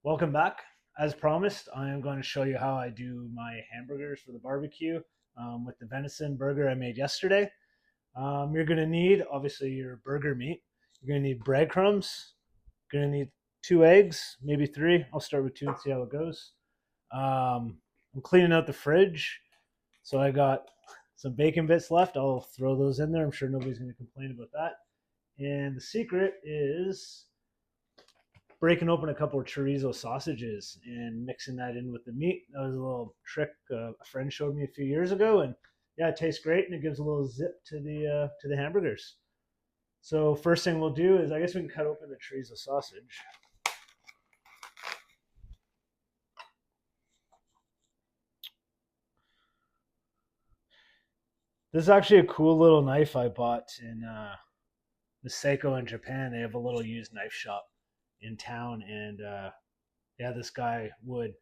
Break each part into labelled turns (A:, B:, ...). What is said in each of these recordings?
A: Welcome back. As promised, I am going to show you how I do my hamburgers for the barbecue with the venison burger I made yesterday. You're going to need, obviously, your burger meat. You're going to need breadcrumbs. You're going to need 2 eggs, maybe 3. I'll start with 2 and see how it goes. I'm cleaning out the fridge. So I got some bacon bits left. I'll throw those in there. I'm sure nobody's going to complain about that. And the secret is breaking open a couple of chorizo sausages and mixing that in with the meat. That was a little trick a friend showed me a few years ago, and yeah, it tastes great and it gives a little zip to the hamburgers. So first thing we'll do is I guess we can cut open the chorizo sausage. This is actually a cool little knife I bought in the Seiko in Japan. They have a little used knife shop in town, and yeah, this guy would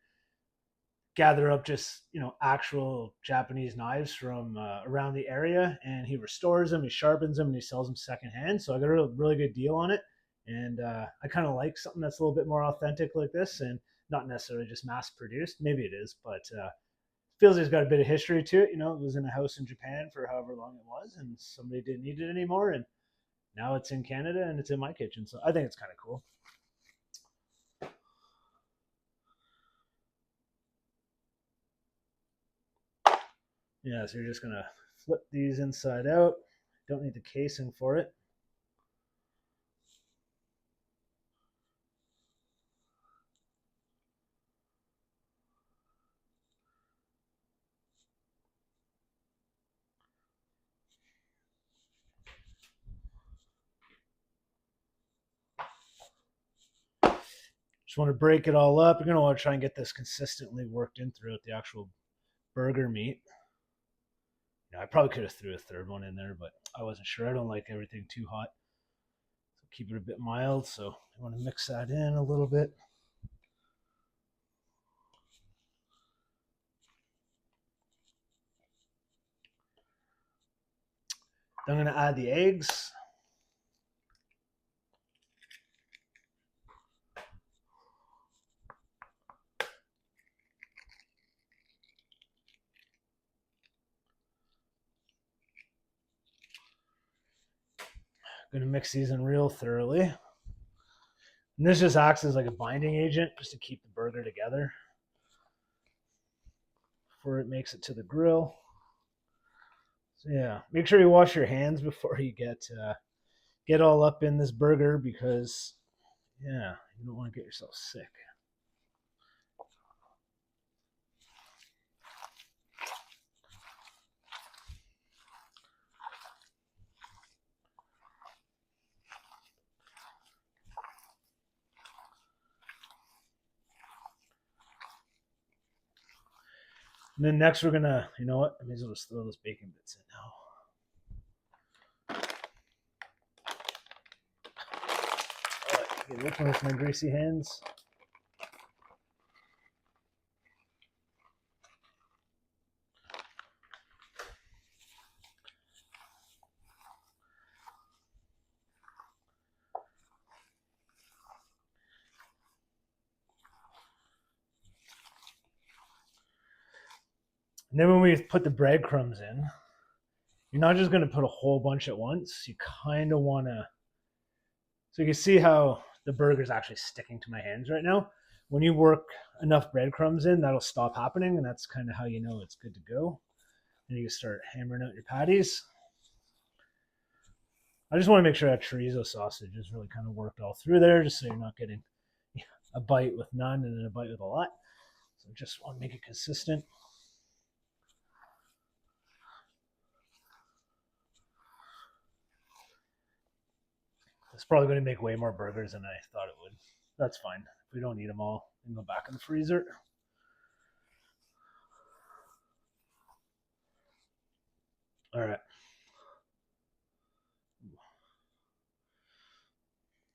A: gather up just actual Japanese knives from around the area, and he restores them, he sharpens them, and he sells them secondhand. So I got a really good deal on it, and I kind of like something that's a little bit more authentic like this, and not necessarily just mass produced. Maybe it is, but feels it's got a bit of history to it. It was in a house in Japan for however long it was, and somebody didn't need it anymore, and now it's in Canada and it's in my kitchen. So I think it's kind of cool. Yeah, so you're just gonna flip these inside out. Don't need the casing for it. Just want to break it all up. You're going to want to try and get this consistently worked in throughout the actual burger meat. I probably could have threw a third one in there, but I wasn't sure. I don't like everything too hot. So keep it a bit mild. So you want to mix that in a little bit. Then I'm going to add the eggs. I'm going to mix these in real thoroughly. And this just acts as like a binding agent just to keep the burger together before it makes it to the grill. So yeah, make sure you wash your hands before you get all up in this burger, because yeah, you don't want to get yourself sick. And then next we're gonna, you know what? I may as well just throw those bacon bits in now. All right, get working with my greasy hands. And then when we put the breadcrumbs in, you're not just gonna put a whole bunch at once. You kind of wanna, so you can see how the burger's actually sticking to my hands right now. When you work enough breadcrumbs in, that'll stop happening, and that's kind of how you know it's good to go. And you can start hammering out your patties. I just want to make sure that chorizo sausage is really kind of worked all through there, just so you're not getting a bite with none and then a bite with a lot. So just want to make it consistent. It's probably going to make way more burgers than I thought it would. That's fine. If we don't need them all, we can go back in the freezer. All right.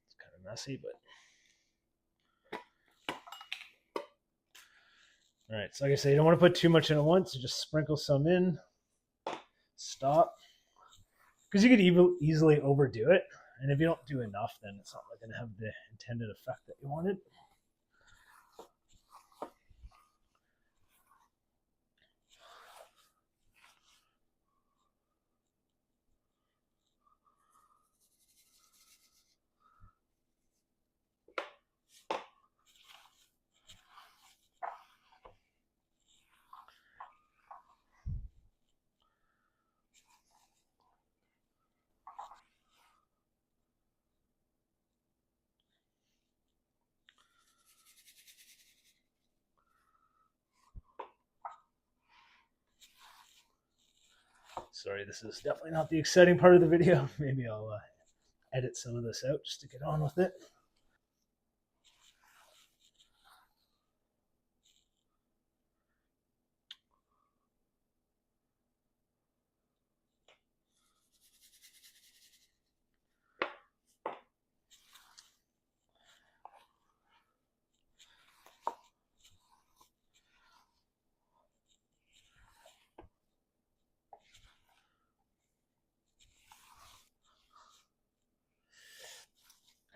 A: It's kind of messy, but all right. So like I say, you don't want to put too much in at once. So just sprinkle some in. Stop. Because you could easily overdo it. And if you don't do enough, then it's not going to have the intended effect that you wanted. Sorry, this is definitely not the exciting part of the video. Maybe I'll edit some of this out just to get on with it.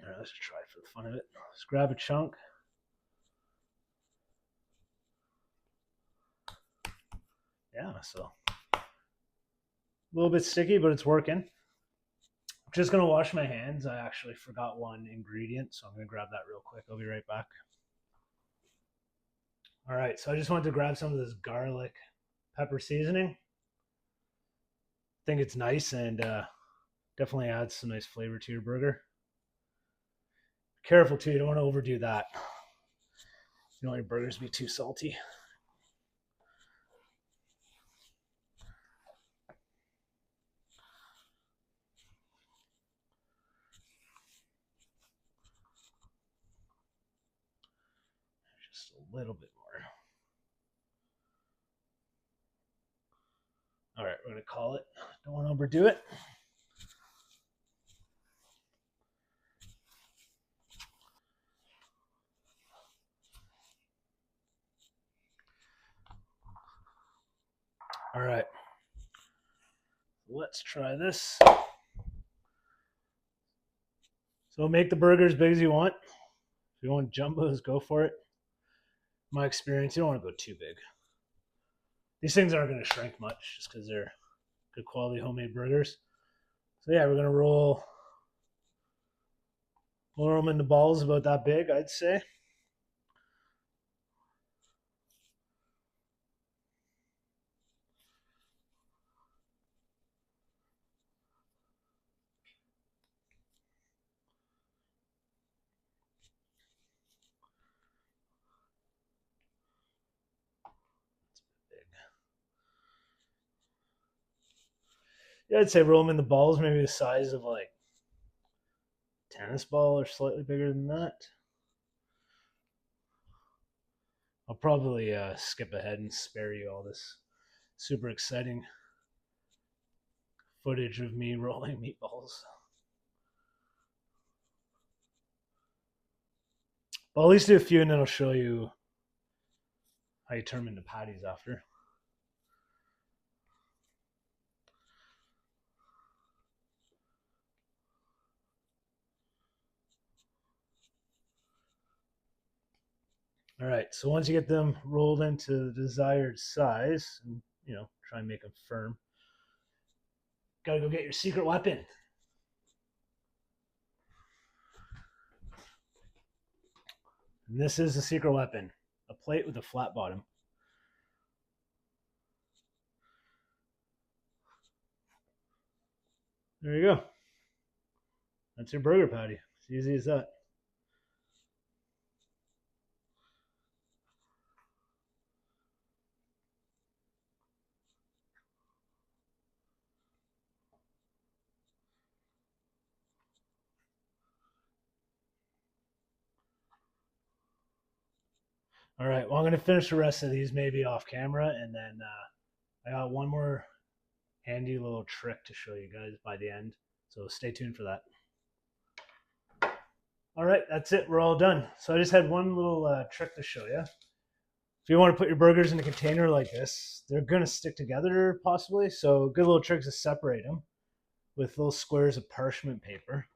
A: All right, let's try it for the fun of it. Let's grab a chunk. Yeah, so a little bit sticky, but it's working. I'm just gonna wash my hands. I actually forgot one ingredient, so I'm gonna grab that real quick. I'll be right back. All right, so I just wanted to grab some of this garlic pepper seasoning. I think it's nice and definitely adds some nice flavor to your burger. Careful too, you don't want to overdo that. You don't want your burgers to be too salty. Just a little bit more. All right, we're gonna call it. Don't want to overdo it. All right, let's try this. So make the burger as big as you want. If you want jumbos, go for it. In my experience, you don't want to go too big. These things aren't going to shrink much just because they're good quality homemade burgers. So yeah, we're going to roll them into balls about that big, I'd say. Yeah, I'd say roll them in the balls, maybe the size of like tennis ball or slightly bigger than that. I'll probably skip ahead and spare you all this super exciting footage of me rolling meatballs. I'll at least do a few and then I'll show you how you turn them into patties after. All right, so once you get them rolled into the desired size, and try and make them firm, gotta go get your secret weapon. And this is the secret weapon: a plate with a flat bottom. There you go. That's your burger patty. It's easy as that. All right, well, I'm going to finish the rest of these maybe off camera, and then I got one more handy little trick to show you guys by the end. So stay tuned for that. All right, that's it. We're all done. So I just had one little trick to show you. If you want to put your burgers in a container like this, they're going to stick together possibly. So a good little trick is to separate them with little squares of parchment paper.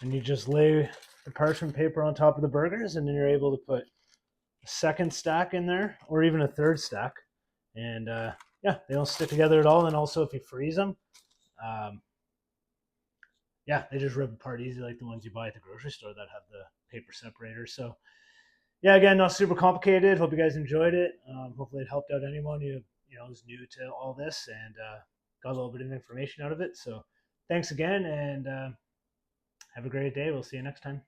A: And you just lay the parchment paper on top of the burgers, and then you're able to put a second stack in there or even a third stack. And yeah, they don't stick together at all. And also if you freeze them, yeah, they just rip apart easy like the ones you buy at the grocery store that have the paper separator. So yeah, again, not super complicated. Hope you guys enjoyed it. Hopefully it helped out anyone who is new to all this and got a little bit of information out of it. So thanks again, and have a great day. We'll see you next time.